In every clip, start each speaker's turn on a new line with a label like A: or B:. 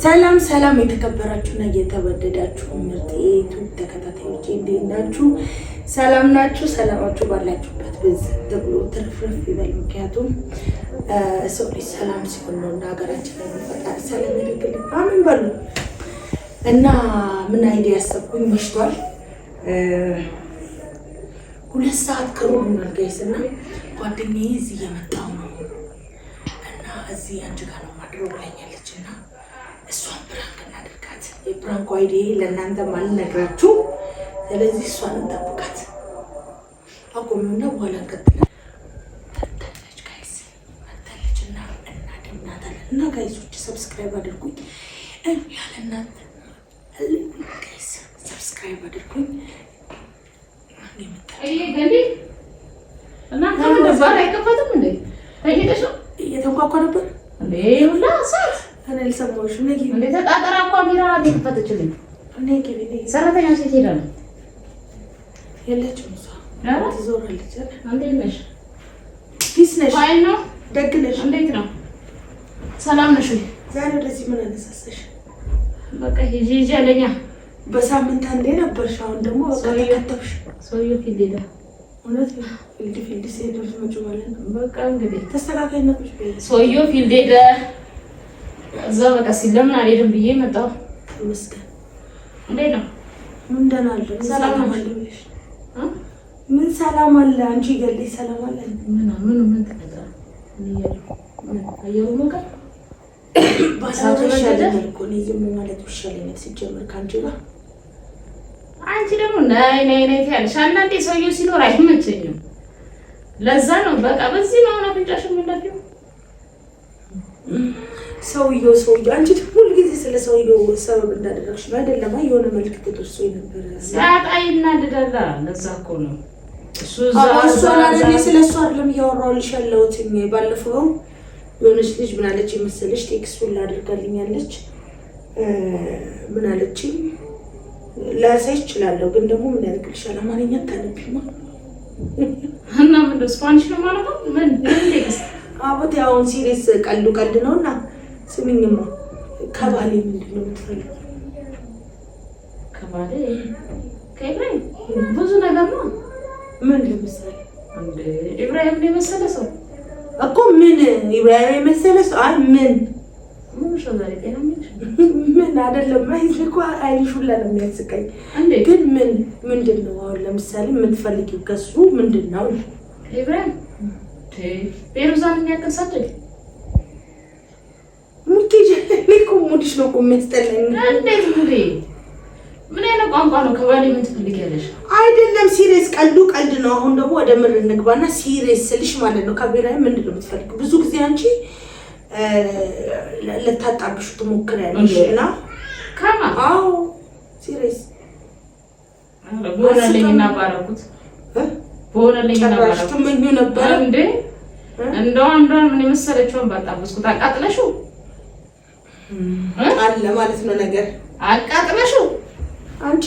A: ሰላም ሰላም የተከበራችሁና የተወደዳችሁ ምርጥ የዩቲዩብ ተከታታዮች እንዴት ናችሁ? ሰላም ናችሁ? ሰላማችሁ ባላችሁበት በዚህ ተብሎ ትርፍርፍ ይበል። ምክንያቱም ሰው ልጅ ሰላም ሲሆን ነው እና ሀገራችን ላይ ፈጣሪ ሰላም ያደርግልን። አሜን በሉ እና ምን አይዲያ ያሰብኩኝ መሽቷል። 2 ሰዓት ከሩብ ነው ጋይስና ጓደኛዬ እዚህ እየመጣሁ ነው እና እዚህ አንቺ ጋር ነው ማድረው ብላኛለችና እሷን ፕራንክ እናድርጋት። የፕራንክ አይዲያ ለእናንተ ማልነግራችሁ፣ ስለዚህ እሷን እንጠብቃት። አቆምና በኋላ እንቀጥላለን። ተንተለች ጋይስ ተንተለችና እናደምናታለን። እና ጋይሶች ሰብስክራይብ አድርጉኝ። ያለ እናንተ ጋይስ ሰብስክራይብ አድርጉኝ።
B: እናንተ ዛሬ አይከፈትም እንዴ? ታይተሽ
A: እየተንኳኳ ነበር
B: እንዴ? ሁላ ሰዓት
A: እኔ አልሰማሁሽም። ነጊ
B: እንዴ ተጣጣራ እኮ አሚራ ተከፈተችልኝ።
A: ነጊ ነጊ
B: ሰራተኛ ሴት ሄዳ ነው
A: የለችም። እሷ ትዞራለች።
B: እንዴት ነሽ?
A: ፒስ ነሽ?
B: ፋይን ነው።
A: ደግ ነሽ?
B: እንዴት ነው? ሰላም ነሽ?
A: ዛሬ ወደዚህ ምን አነሳሳሽ?
B: በቃ ሂጂ አለኛ።
A: በሳምንት አንዴ ነበርሽ፣ አሁን ደግሞ በቃ ተከተብሽ።
B: ሰውዬው ፊልድ ሄዳ
A: እውነት ፊልድ ሲሄድ ልትመጪ ማለት ነው።
B: በቃ እንግዲህ
A: ተስተካካይ ነሽ።
B: ሰውዬው ፊልድ ሄዳ እዛ በቃ ሲለምን አልሄድም ብዬ መጣሁ።
A: መስገን
B: እንዴት ነው?
A: ምን ደህና አለ?
B: ሰላም አለ?
A: ምን ሰላም አለ? አንቺ ይገልጽ ሰላም አለ?
B: ምን ተፈጠረ? አየሩ ሞቀ
A: ባሳውሽ አይደለም እኮ ነው ዝም ማለት ይሻለኛል። ሲጀምር ካንቺ ጋር
B: አንቺ ደግሞ ነይ ትያለሽ። አንዳንዴ ሰውዬው ሲኖር አይመቸኝም። ለዛ ነው በቃ በዚህ ነው አፍንጫሽ የምንላፊው።
A: ሰውዬው አንቺ ሁሉ ጊዜ ስለ ሰውዬው ሰበብ እንዳደረግሽ ነው አይደለም? የሆነ መልክት ደርሶ ነበር
B: ሲያጣይና ደዳላ። ለዛ እኮ ነው እሱ
A: ስለሱ አይደለም እያወራሁልሽ ያለሁት። ባለፈው የሆነች ልጅ ምን አለች መሰለሽ? ቴክስቱን ላድርጋልኛለች። ምን አለች? ላሳይ እችላለሁ ግን ደግሞ ምን ያደርግልሻል? አማርኛ ታነቢማ
B: እና ምን ስፓኒሽ ነው ማለት ነው? ምን ቴክስት
A: አቦት ያውን ሲሪየስ ቀልድ ነውና ስሚኝማ፣ ከባሌ ምንድን ነው የምትፈልጊው?
B: ከባሌ ከኢብራሂም ብዙ ነገር ነው።
A: ምን ለምሳሌ
B: እንደ ኢብራሂም ነው የመሰለ ሰው
A: እኮ ምን ኢብራሂም የመሰለ ሰው አይ ምን
B: ዛሬ ጤና
A: ምን አይደለም እኮ አይልሽ ሁላ ነው የሚያስቀኝ። ግን ምንድን ነው አሁን ለምሳሌ የምትፈልጊው ከሱ ምንድን ነው?
B: ኢብራሂም ቤሩዛን የሚያከሳደግ
A: ሙዲሽ ነው እኮ የሚያስጠላኝ።
B: እንዴት ሙዲ? ምን አይነት ቋንቋ ነው? ከባሌ ምን ትፈልጊያለሽ?
A: አይደለም ሲሪየስ ቀልድ ነው። አሁን ደግሞ ወደ ምር እንግባና ሲሪየስ ስልሽ ማለት ነው ከቢራይ ምንድን ነው የምትፈልጊው? ብዙ ጊዜ አንቺ ለታጣብሽ ትሞክሪያለሽ እና
B: ከማ
A: አዎ ሲሪየስ
B: ቦነለኝና ባረኩት ቦነለኝና ባረኩት
A: ትመኙ ነበር
B: እንዴ? እንደው ምን የመሰለችውን ባጣብስኩት አቃጥለሽው
A: አለ ማለት ነው ነገር
B: አቃጥለሽው
A: አንቺ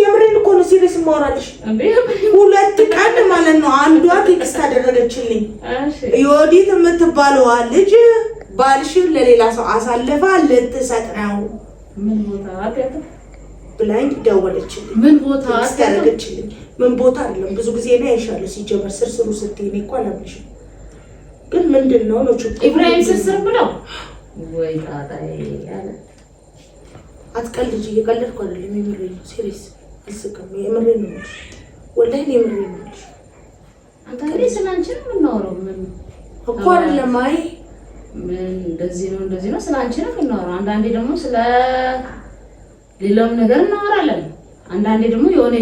A: የምሬን እኮ ነው ሲሪየስ ማወራልሽ። 2 ቀን ማለት ነው አንዷ ቴክስት አደረገችልኝ። ዮዲት የምትባለዋ ልጅ ባልሽን ለሌላ ሰው አሳልፋ ልትሰጥ ነው
B: ምን ቦታ
A: ብላኝ ደወለችልኝ።
B: ምን ቦታ
A: አደረገችልኝ? ምን ቦታ አይደለም ብዙ ጊዜ ነው አይሻለሁ። ሲጀመር ስርስሩ ስትይኝ እኮ አላምንሽም። ግን ምንድነው ነው
B: ኢብራሂም ስርስር ብለው ወይ ታጣይ ያለ
A: አትቀልጂ። እየቀለድኩ አይደለም፣ የምሬን ነው። ሲሪየስ አልስቅም። የምሬን ነው ወላሂ የምሬን ነው።
B: አንተ እንዴ ስላንቺ ነው የምናወራው? ምን
A: እኮ አይደለም። አይ
B: ምን እንደዚህ ነው ስላንቺ ነው የምናወራው። አንዳንዴ ደግሞ ስለ ሌላም ነገር እናወራለን። አንዳንዴ ደግሞ የሆነ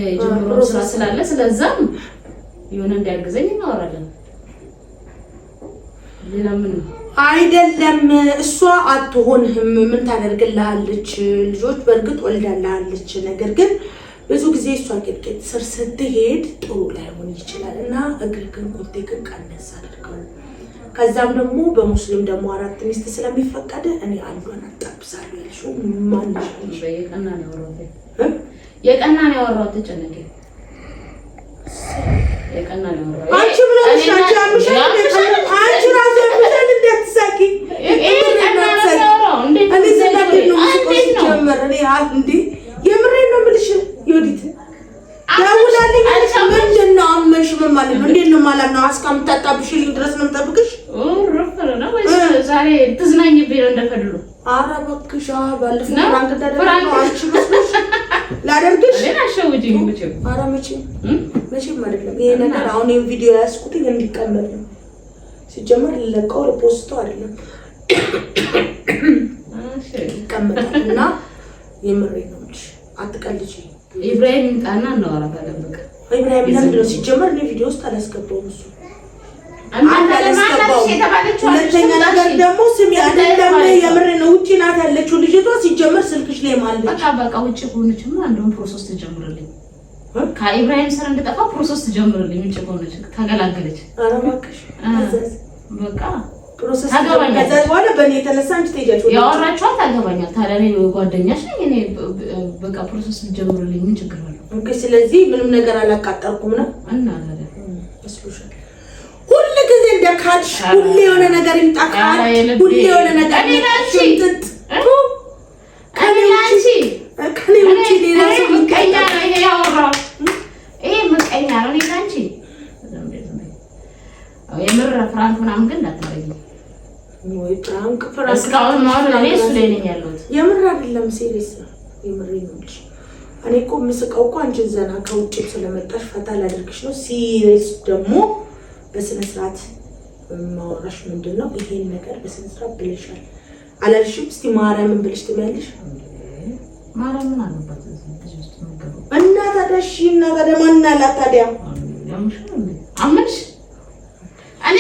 B: የጀመርነው ስራ ስላለ ስለዛም የሆነ እንዲያግዘኝ እናወራለን። ሌላ ምን
A: አይደለም። እሷ አትሆንህም። ምን ታደርግልሃለች? ልጆች በእርግጥ ወልዳልሃለች። ነገር ግን ብዙ ጊዜ እሷ ቄጥቄጥ ስር ስትሄድ ጥሩ ላይሆን ይችላል እና እግርህን ኮንቴክን ቀነስ አድርገው። ከዛም ደግሞ በሙስሊም ደግሞ 4 ሚስት ስለሚፈቀድ እኔ አንዷን አጣብሳለሁ ያልሽው ማንሽ
B: የቀና ነው ያወራው ተጨነቀ የቀና ነው ያወራው
A: አንቺ ብለሽ አንቺ ራስሽ እንዴት ትሳቂ
B: ዛሬ ትዝናኝብኝ ነው እንደፈድሉ።
A: ኧረ እባክሽ ባለፈው ፍራንክ ተደረገ አንቺ መስሎሽ ላደርግሽ
B: እኔ አሸውጂኝ መቼም።
A: ኧረ መቼም አይደለም ይሄ ነገር። አሁን ይሄን ቪዲዮ ያስኩት እንዲቀመጥ ነው። ሲጀመር ለቀው ለፖስቱ አይደለም ይቀመጣልና የምሬ ነው እንጂ አትቀልጂ።
B: ኢብራሂም ጣና እናወራታለን። በቃ
A: ኢብራሂም ለምንድን ነው ሲጀመር እኔ ቪዲዮ ውስጥ አላስገባውም እሱ ሁለተኛ ነገር ደግሞ ስሚ አይደለም የምሬ ነው። ውጪ ናት ያለችው ልጅቷ ሲጀመር ስልክሽ ላይ ማለት
B: በቃ ውጪ ሆነችማ እንደውም ፕሮሰስ ተጀምረልኝ ከኢብራሂም ስራ እንደጠፋ ፕሮሰስ ተጀምረልኝ ውጪ ሆነች ተገላገለች።
A: ኧረ እባክሽ
B: በቃ
A: ፕሮሰስ ከዛ በኋላ በእኔ የተነሳ አንቺ ትሄጃለሽ
B: ያወራችኋት አልገባኛል። ታዲያ እኔ ጓደኛሽ ነኝ እኔ በቃ ፕሮሰስ ተጀምረልኝ ምን ችግር አለው?
A: ኦኬ ስለዚህ ምንም ነገር አላቃጠርኩም ነው
B: እና ታዲያ
A: መስሎሻል? ሁሉ ጊዜ እንደካልሽ ሁሉ የሆነ ነገር ይምጣካል ሁሉ የሆነ ነገር ይምጣሽ ከኔ ሌላ ሰው
B: ምቀኛ ነው ይሄ ያወራው ይሄ ምቀኛ ነው ሌላንቺ የምር ፍራንክ ምናምን ግን እንዳታረጊ
A: ወይ ፍራንክ
B: እስካሁን ማለት እኔ እሱ ላይ ነኝ ያለሁት
A: የምር አይደለም ሲሪየስ ነው የምር ነው ልጅ እኔ እኮ ምስቀው እኮ አንቺ ዘና ከውጭ ስለመጣሽ ፈታ ላድርግሽ ነው ሲሪየስ ደግሞ በስነ ስርዓት ማውራሽ ምንድነው ይሄን ነገር በስነ ስርዓት ብለሻል አላልሽም? እስቲ ማርያምን ብለሽ ትመልሽ
B: ማርያምን አለበት እዚህ ውስጥ ነው
A: እና ታዳሽ እና ታዲያ ማን አላት ታዲያ
B: አምንሽ እኔ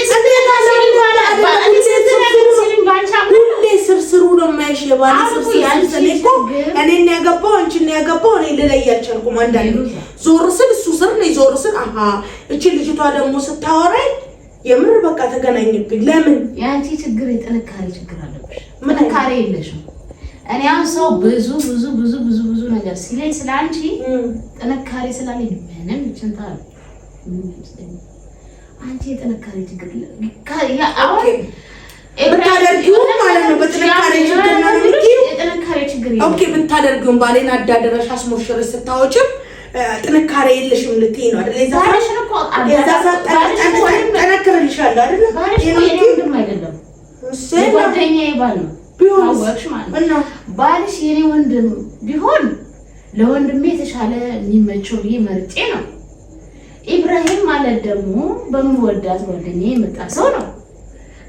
A: ሁሌ ስርስሩ ነው የማይሽ የባለ ስርስሩ እኮ እኔን ያገባው አንቺን ያገባው እኔ ልለይ አልቻልኩም። አንዳንዴ ዞር ስል እሱ ስር ነው ዞር ስል አሃ እቺ ልጅቷ ደግሞ ስታወራኝ የምር በቃ ተገናኝብኝ። ለምን
B: ያንቺ ችግር የጥንካሬ ችግር አለብሽ። ጥንካሬ የለሽም። እኔ አሁን ሰው ብዙ ነገር ሲለኝ ስላንቺ ጥንካሬ ስላለኝ ምንም ችንታል አንቺ የጥንካሬ ችግር አሁን
A: ብታደርጊው ማለት ነው በጥንካሬ ችግር ነው
B: የጥንካሬ ችግር
A: ኦኬ ብታደርጊው ባሌን አዳደረሽ አስሞሽረሽ ስታወጭም ጥንካሬ የለሽም ልትይ ነው አይደል? የዛዛ ጠነክርልሻለሁ አይደል?
B: የኔ አይደለም ጓደኛዬ ባል ነው ታወቅሽ ማለት ነው። ባልሽ የኔ ወንድም ቢሆን ለወንድሜ የተሻለ የሚመቸው ብዬ መርጬ ነው። ኢብራሂም ማለት ደግሞ በምወዳት ጓደኛዬ የመጣ ሰው ነው።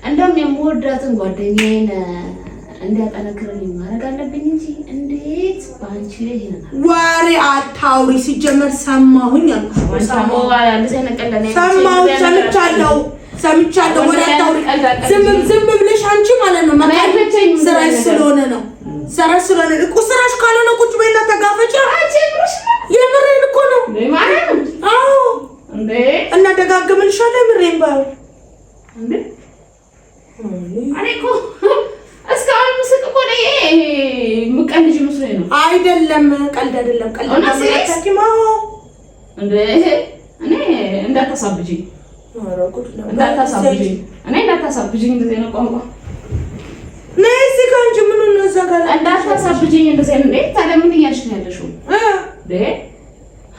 B: እንደውም የምወዳትን ጓደኛዬን እንዲያጠነክርልኝ ማድረግ አለብኝ እንጂ እንዴት ባንቺ ላይ ይሄናል
A: ወሬ አታውሪ። ሲጀመር ሰማሁኝ አልኩሽ። ሰምቻለሁ ወሬ አታውሪ። ዝም ብለሽ አንቺ ማለት ነው ስራሽ ስለሆነ ነው እኮ ስራሽ ካልሆነ ቁጭ በይና ተጋፈጪ። የምሬን እኮ ነው አዎ እንዴ እና ደጋግምልሻለሁ የምሬን ባው እንዴ
B: አኔኮ እስካሁን ምስቅ እኮ ነው ምቀልጅ መስሎኝ ነው።
A: አይደለም ቀልድ አይደለም ቀልድ ነው
B: እንዴ እኔ እንዳታሳብጂኝ እንዳታሳብጂኝ እንደዚህ ነው ቋንቋ
A: ነይሲ ካንቺ ምን ነው ዘጋለ
B: እንዳታሳብጂኝ እንደዚህ ነው። እንዴ ታዲያ ምን እያልሽ ነው ያለሽው?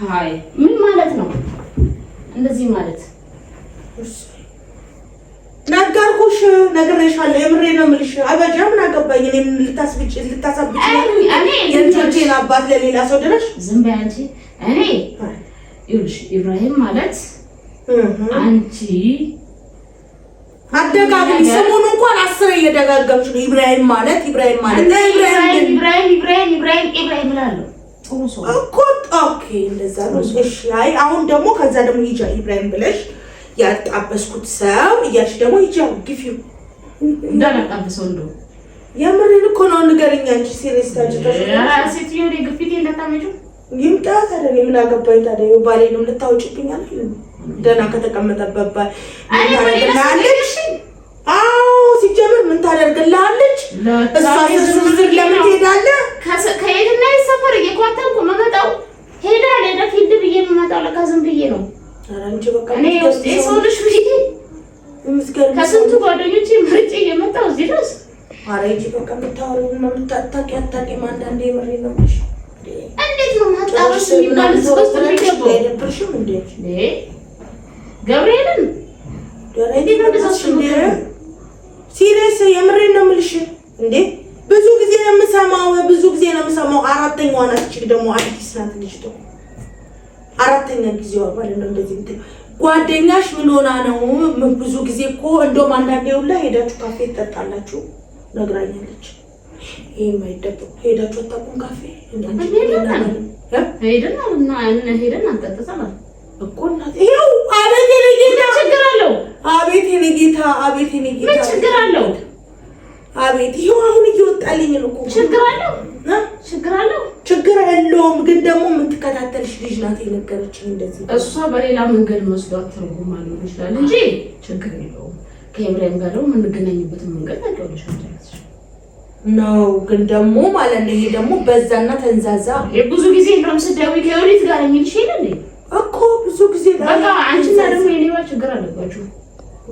B: ሃይ ምን ማለት ነው እንደዚህ ማለት?
A: ነገርኩሽ ነግሬሻለሁ። የምሬ ነው የምልሽ። አበጃ ምን አገባኝ እኔ ልታሳብጂ እኔ የልጆቼን አባት ለሌላ ሰው ድረሽ
B: ዝም በይ አንቺ። እኔ ይኸውልሽ ኢብራሂም ማለት አንቺ
A: አደጋግሚ ስሙን እንኳን 10 እየደጋገምሽ ነው። ኢብራሂም ማለት ኢብራሂም እላለሁ። ጥሩ ሰው እኮ ኦኬ እንደዛ ነው። እሺ አይ አሁን ደግሞ ከዛ ደግሞ ይጃ ኢብራሂም ብለሽ ያጣበስኩት ሰው እያልሽ ደግሞ ይጃ ግፊው
B: እንዳላጣበሰው እንደው
A: የምሬን እኮ ነው። ንገረኝ አንቺ ሲሪየስ ታጭተሽ
B: ሴትዮ ላይ ግፊቴ እንዳታመጪው
A: ይምጣ። ታዲያ ምን አገባኝ ታዲያ ባሌንም ልታውጭብኝ አይደል? ደህና ከተቀመጠበት ባል ታደርግልሃለች። አዎ ሲጀምር ምን ታደርግልሃለች? እሷ ስር ለምን ትሄዳለህ?
B: ከየትና ሰፈር እየኳተንኩ መመጣው ሄዳለህ ለፊት ብዬ መመጣው ለካ ዝም ብዬ ነው።
A: ኧረ አንቺ በቃ
B: እኔ ሰው ልጅ ብዬ ከስንቱ ጓደኞቼ ምርጬ እየመጣሁ እዚህ ድረስ
A: ኧረ እንጂ በቃ የምታወሪው ነው የምታውቂው አታውቂም። አንዳንዴ የምሬን ነው የምልሽ።
B: እንዴት ነው ማጣበስ የሚባል ስፖርት ነው
A: አይደብርሽም እንዴ?
B: ገብርኤልን
A: ሲሪየስ የምሬ እንዴ ብዙ ጊዜ ነው የምሰማው አራተኛዋ ናት እቺ ደግሞ አዲስ ናት ልጅ ደግሞ አራተኛ ጊዜዋ ማለት ነው እንደዚህ እንትን ጓደኛሽ ምን ሆና ነው ብዙ ጊዜ እኮ እንደውም አንዳንዴ ሁላ ሄዳችሁ ካፌ ትጠጣላችሁ ነግራኛለች ይሄ ማይደብቅ ሄዳችሁ አታውቁም ካፌ
B: ሄደን አንጠጣለን
A: እኮ እናት ይሄው አቤት የኔ ጌታ ምን
B: ችግር አለው
A: አቤት ይሄው አሁን እየወጣልኝ ነው እኮ ችግር የለውም ግን ደግሞ የምትከታተልሽ ልጅ ናት የነገረችኝ እንደዚህ
B: እሷ በሌላ መንገድ መስሏት ትርጉም አለው ይችላል እንጂ ችግር የለውም ከኢብራሂም ጋር ነው የምንገናኝበትን መንገድ ታውቂያለሽ
A: ነው ግን ደግሞ ማለት ነው ይሄ ደግሞ በዛና ተንዛዛ
B: ብዙ ጊዜ እንደውም ስደውይ ከወዲት ጋር የሚልሽ የለ
A: እኮ ብዙ ጊዜ
B: በቃ አንቺና ደግሞ የኔዋ ችግር አለባችሁ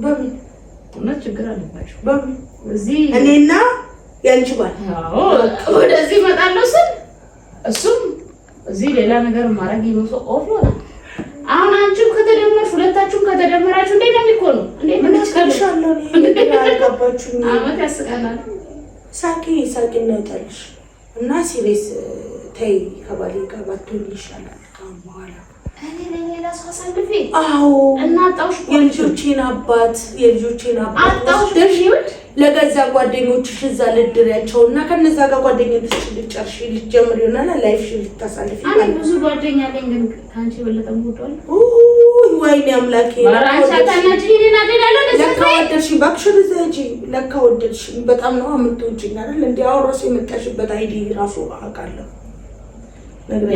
A: በምን
B: እውነት ችግር አለባችሁ
A: በምን
B: እዚህ
A: እኔና ያንቺ ባል
B: ወደዚህ እመጣለሁ ስል እሱም እዚህ ሌላ ነገር ማድረግ ይመስል ኦፍ ሆነ አሁን አንቺም ከተደመርሽ ሁለታችሁም ከተደመራችሁ እንዴት ነው የሚሆነው እንዴት ነው
A: ከልሻለሁ እኔ ያልገባችሁ
B: አመት ያስቀናል
A: ሳቂ እናውጣልሽ እና ሲሪየስ ተይ ከባሌ ጋር ባትሆን ይሻላል በኋላ
B: እኔ ሌላ ሰው አሳልፌ
A: አዎ
B: እና አጣውሽ
A: የልጆቼን አባት
B: አጣውሽ
A: ለገዛ ጓደኞችሽ እዛ ልድሪያቸውና ከነዛ ጋር ጓደኞችሽ ልጨርሽ ልትጀምሪ ይሆናል ላይፍሽ ልታሳልፊ
B: ማለት ብዙ ጓደኛ አለኝ ግን ካንቺ በለጠ ሞቷል
A: ወይኔ አምላኬ ለካ ወደድሽኝ እባክሽ ልዘጂ ለካ ወደድሽኝ በጣም ነው የምትወጂኝ አይደል እንዴ አውራሱ የመጣሽበት አይዲ ራሱ አውቃለሁ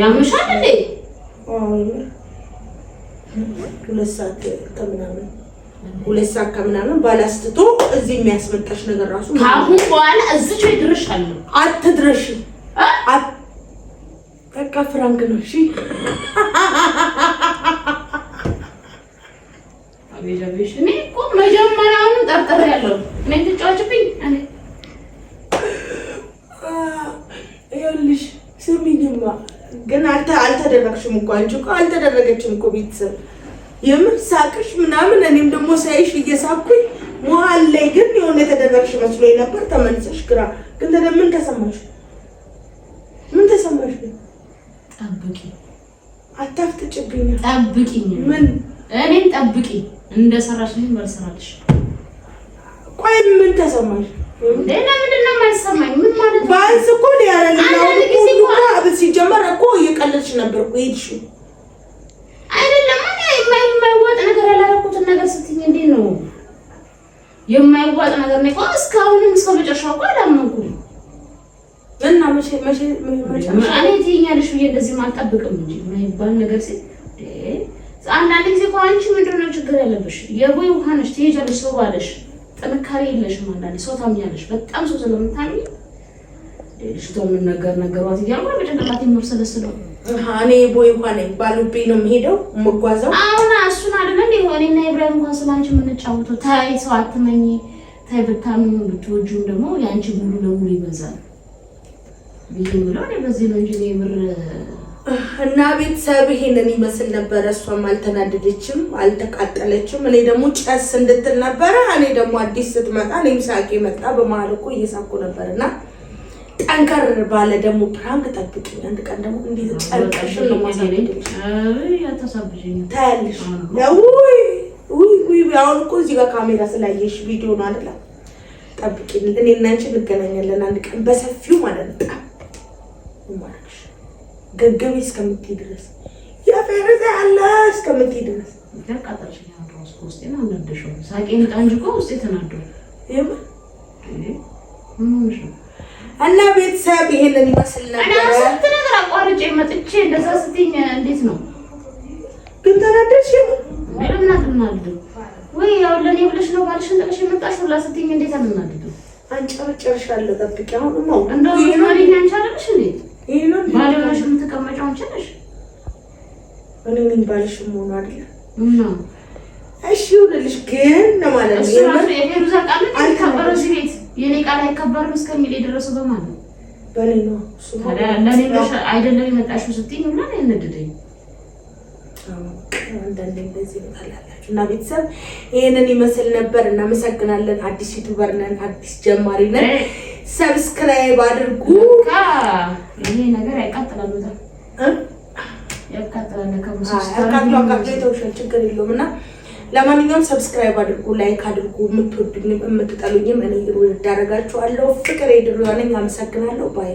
B: ያምሻል እንዴ
A: ሁለት ሰዓት ከምናምን ባላስትቶ እዚህ የሚያስመጣሽ ነገር ራሱ
B: ካሁን በኋላ እዚህ ወይ ድርሻለሁ
A: አትድረሽ በቃ ፍራንክ ነው እሺ
B: አቤጃቤሽ እኔ እኮ መጀመሪያውን ጠርጥሬያለሁ እኔ ትጫወችብኝ እኔ
A: ይኸውልሽ ስሚኝማ ግን አልተደረግሽም እኮ አንቺ እኮ አልተደረገችም እኮ ቤተሰብ የምን ሳቅሽ ምናምን እኔም ደግሞ ሳይሽ እየሳኩኝ መሀል ላይ ግን የሆነ የተደረግሽ መስሎኝ ነበር ተመልሰሽ ግራ ግን ምን ተሰማሽ
B: ጠብቂ
A: አታፍጥጭብኝ
B: ጠብቂኝ
A: ምን
B: እኔን ጠብቂ እንደሰራሽልኝ መልሰራልሽ
A: ቆይ ምን ተሰማሽ
B: ለምንድን ነው የማይሰማኝ ምን ማለት ነው
A: ባንስ እኮ ነው ሲጀመር እኮ እየቀለድሽ ነበር እኮ ሄድሽ
B: አይደለም የማይዋጥ ነገር ያላረኩትን ነገር ስትኝ እንዴ ነው የማይዋጥ ነገር ነው እስካሁንም እስከ መጨረሻው እኮ አላመንኩም
A: እና መቼ
B: እኔ ትይኛለሽ ብዬ እንደዚህ ማልጠብቅም እንጂ የማይባል ነገር ሲል አንዳንድ ጊዜ እኮ አንቺ ምንድን ነው ችግር ያለብሽ የቦይ ውሃ ነሽ ትሄጃለሽ ሰው ባለሽ ጥንካሬ የለሽም አንዳንዴ ሰው ታምኛለሽ በጣም ሰው ስለምታምኝ ልጅቷ ምን ነገሯት እያልኩ በጭንቅላቴ የምብሰለስለው
A: እኔ ቦይ እንኳን ነኝ ባሉብኝ ነው የምሄደው የምጓዘው
B: አሁን እሱን አይደለ እንዴ እኔና ኢብራሂም እንኳን ስላንቺ የምንጫወተው ታይ ሰው አትመኝ ታይ ብታምኝ ብትወጂው ደግሞ ያንቺ ሙሉ ለሙሉ ይበዛል ብዬ የምለው እኔ በዚህ ነው እንጂ የምር
A: እና ቤተሰብ ይሄንን ይመስል ነበር እሷም አልተናደደችም አልተቃጠለችም እኔ ደግሞ ጨስ እንድትል ነበር እኔ ደግሞ አዲስ ስትመጣ እኔም ሳቄ መጣ በመሀል እኮ እየሳኩ ነበርና ጠንከር ባለ ደግሞ ፕራንክ ጠብቂኝ አንድ ቀን ደግሞ እንዴት ጨርቀሽን ነው ማሳደድሽ
B: ያተሳብጂኝ
A: ታያለሽ ውይ አሁን እኮ እዚህ ጋር ካሜራ ስላየሽ ቪዲዮ ነው አይደል ጠብቂኝ እኔ እና አንቺ እንገናኛለን አንድ ቀን በሰፊው ማለት ነው ማርክሽ ገገቤ እስከምትይ ድረስ ያፈረዘ አለ እስከምትይ ድረስ
B: ተቃጣሽ ነው ውስጥ ነው እንደደሽው ሳቄን ጣንጅቆ ውስጥ ተናዶ
A: እና ቤተሰብ ይሄንን ይመስል ነበር
B: እና ስንት ነገር አቋርጬ መጥቼ እንደዛ ስትኝ እንዴት ነው
A: ግን ተናደሽ
B: ምንም አትናደዱ ወይ ያው ለኔ ብለሽ ነው ባልሽን ተቀሽ መጣሽ ሁላ ስትኝ እንዴት አትናደዱ
A: አንጨርሻለሁ ጠብቂ አሁን ነው
B: እንደው ማሪኛ አንቻለሽ እንዴ
A: ይሄንን
B: ባለሽ የምትቀመጪው አንቺ
A: እኔ ምን ባልሽ ሆኖ አይደል
B: እና
A: እሺ ይሁንልሽ ግን ማለት ነው
B: የፌሩዛ ቃል አይከበረው እዚህ ቤት የኔ ቃል አይከበርም እስከሚል የደረሰው በማን ነው
A: በኔ ነው
B: ታዲያ ለኔ ብለሽ አይደለም የመጣሽው ስትኝ ሁላ ነው ያነደደኝ
A: አንዳንዴ እንደዚህ ታላላችሁ እና ቤተሰብ ይሄንን ይመስል ነበር እናመሰግናለን አዲስ ዩቲዩበር ነን አዲስ ጀማሪ ነን ሰብስክራይብ አድርጉ።
B: ይሄ ነገር ያቃጥላል በጣም ያቃጥላል።
A: ችግር የለውም እና ለማንኛውም ሰብስክራይብ አድርጉ፣ ላይክ አድርጉ። የምትወዱኝም የምትጠሉኝም እኔ ይሩ እንዳረጋችኋለሁ። ፍቅር ይድሩ ያለኝ አመሰግናለሁ። ባይ